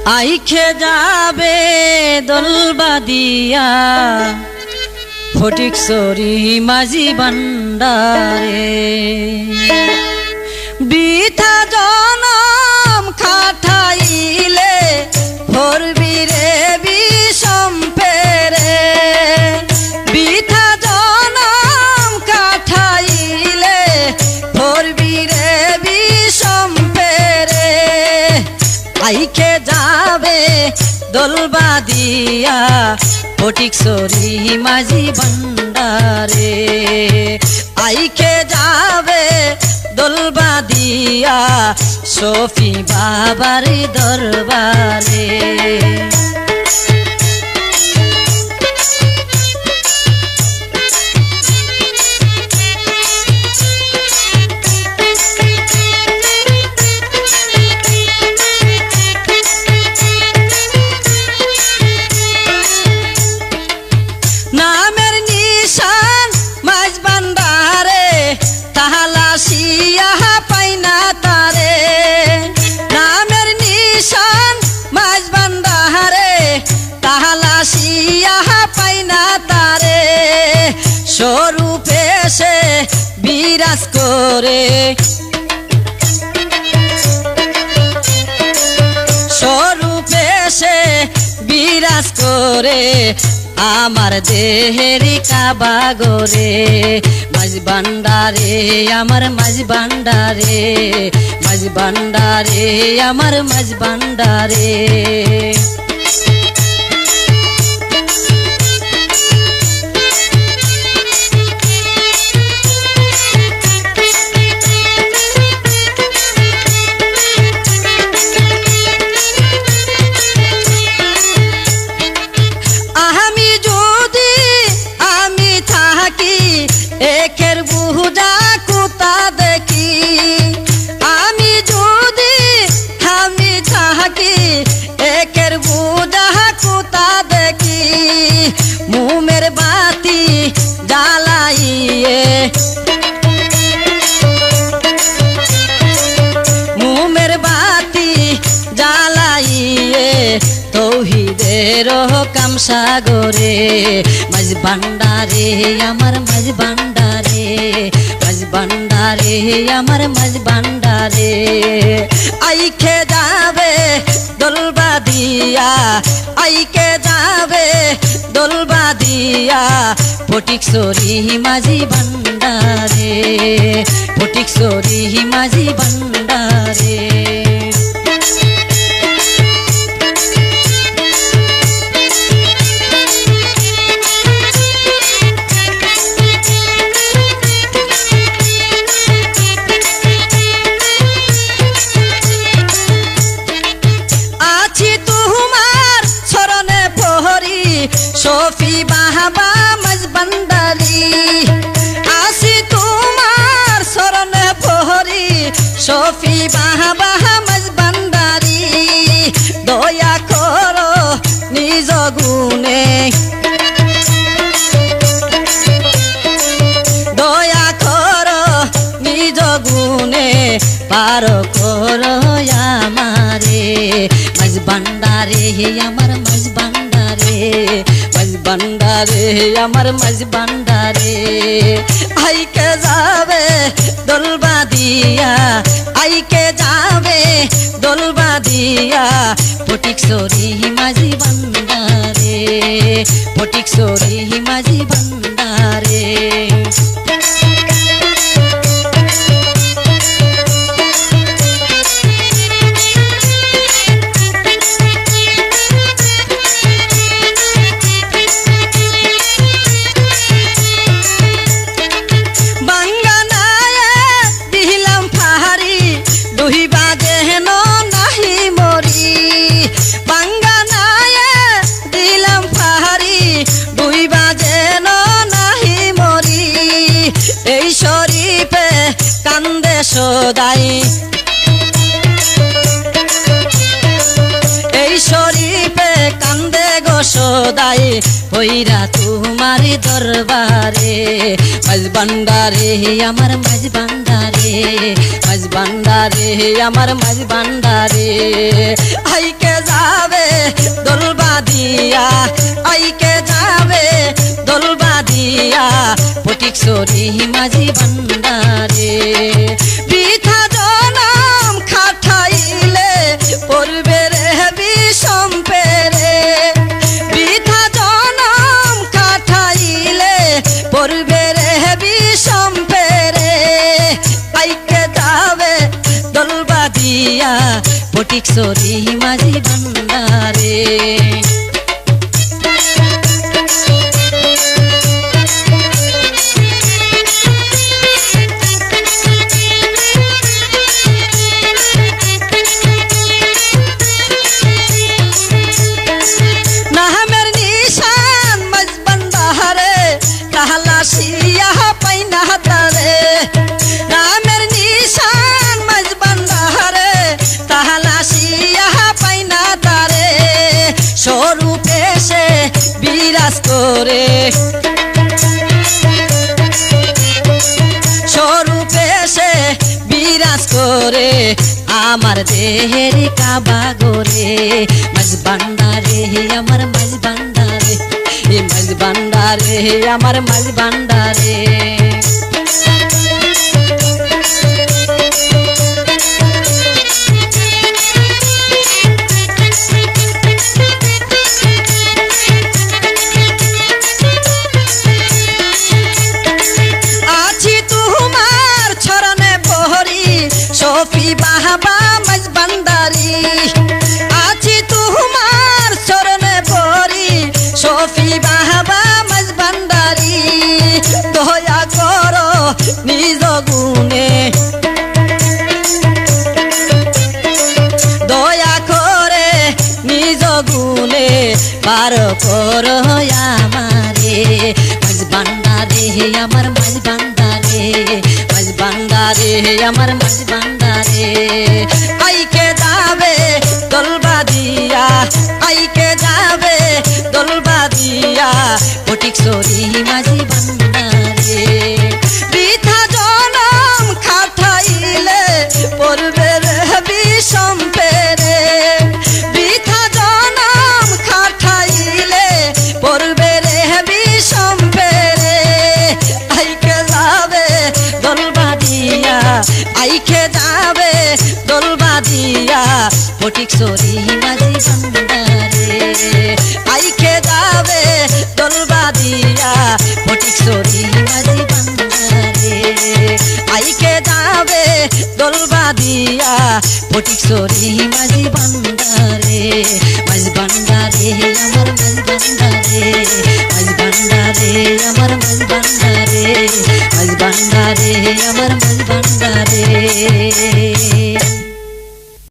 আইখে যাবে দলবাদিয়া ফটিকছড়ি মাঝি ভান্ডারে বৃথা জনম খাটাইলে ভরবি রে বিষম পেরে বৃথা জনম খাটাইলে ভরবি রে বিষম পেরে আইখে যাবে দলবাদিয়া ফটিকছড়ি মাঝি ভান্ডারে আইখে যাবে দলবাদিয়া শফি বাবার দরবারে নামের নিশান মাঝ ভান্ডারে তাহালাসিয়া পাই না তারে নামের নিশান মাঝ ভান্ডারে তাহালাসিয়া পাই না তারে স্বরূপে সে বিরাজ করে স্বরূপে সে বিরাজ করে আমার দেহেরি কাবা গোরে মাঝ ভান্ডারে আমার মাঝ ভান্ডারে মাঝ ভান্ডারে আমার মাঝ ভান্ডারে একের বুহুদা কুতা দেখি আমি যদি আমি থাকি একের বুহুদা কুতা দেখি মুমের বাতি জ্বালাইয়ে মুমের বাতি জ্বালাইয়ে তৌহিদের কাম সাগরে মাঝ ভান্ডারে আমার মাঝ ভান্ডারে মাঝ ভান্ডারে আমার মাঝ ভান্ডারে আইখে যাবে দলবাদিয়া আইকে যাবে দলবাদিয়া ফটিকছড়ি মাঝি ভান্ডারে ফটিকছড়ি মাঝি ভান্ডারে শফি বাহাবা মাঝ ভান্ডারি আসি তোমার শরণে পহরি শফি বাহাবা মাঝ ভান্ডারি দয়া করো নিজ গুণে দয়া করো নিজ গুণে পার করো আমারে মাঝ ভান্ডারে আমার মাঝ ভান্ডারে মাঝ ভান্ডারে আমার মাঝ ভান্ডারে আইকে যাবে দলবাদিয়া আইকে যাবে দলবাদিয়া ফটিকছড়ি মাঝি ভান্ডারে ফটিকছড়ি মাঝি ভান্ডারে সদাই এই শরীফে কান্দে গো সদাই হইরা তোমার দরবারে মাঝ ভান্ডারে আমার মাঝ ভান্ডারে মাঝ ভান্ডারে আমার মাঝ ভান্ডারে আইকে যা যাবে দোলবা দিয়া আইকে যাবে দোলবা দিয়া ফটিকছড়ি মাঝি ভান্ডারে বৃথা জনম খাটাইলে পড়বে রে বিষম পেরে বৃথা জনম খাটাইলে পড়বে রে বিষম পেরে আইকে যাবে দোলবা দিয়া ফটিকছড়ি মাঝি ভান্ডারে নামের নিশান মাঝ ভান্ডারে তাহলাসিয়া পাইনা তারে নামের নিশান মাঝ ভান্ডারে তাহলাসিয়া পাইনা তারে স্বরূপে সে বিরাজ করে স্বরূপে সে বিরাজ করে আমার দেহের কাবা গোরে মাঝ ভান্ডারে আমার মাঝ ভান্ডারে মাঝ ভান্ডারে আমার মাঝ ভান্ডারে সফি বাহাবা মাঝ ভান্ডারি আছি তোমার চরণে পড়ি সফি বাহাবা মাঝ ভান্ডারি দয়া করো নিজ গুণে দয়া করে নিজ গুণে পার করো আমারে মাঝ ভান্ডারে আমার মাঝ ভান্ডারে মাঝ ভান্ডারে আমার মাঝ ভান্ডারে আইকে যাবে দোলবা দিয়া আইকে যাবে দোলবা দিয়া ফটিকছড়ি মাঝি ভান্ডারে বৃথা জনম খাটাইলে পড়বে রে বিষম পেরে বৃথা জনম খাটাইলে পড়বে রে বিষম পেরে আইকে যাবে দোলবা দিয়া আইকে যাবে দোলবা দিয়া ফটিকছড়ি মাঝি ভান্ডারে আইকে যাবে দোলবা দিয়া ফটিকছড়ি মাঝি ভান্ডারে আইকে যাবে দোলবা দিয়া ফটিকছড়ি মাঝি ভান্ডারে মাঝ ভান্ডারে আমার মাঝ ভান্ডারে মাঝ ভান্ডারে আমার মাঝ ভান্ডারে মাঝ ভান্ডারে আমার মাঝ ভান্ডারে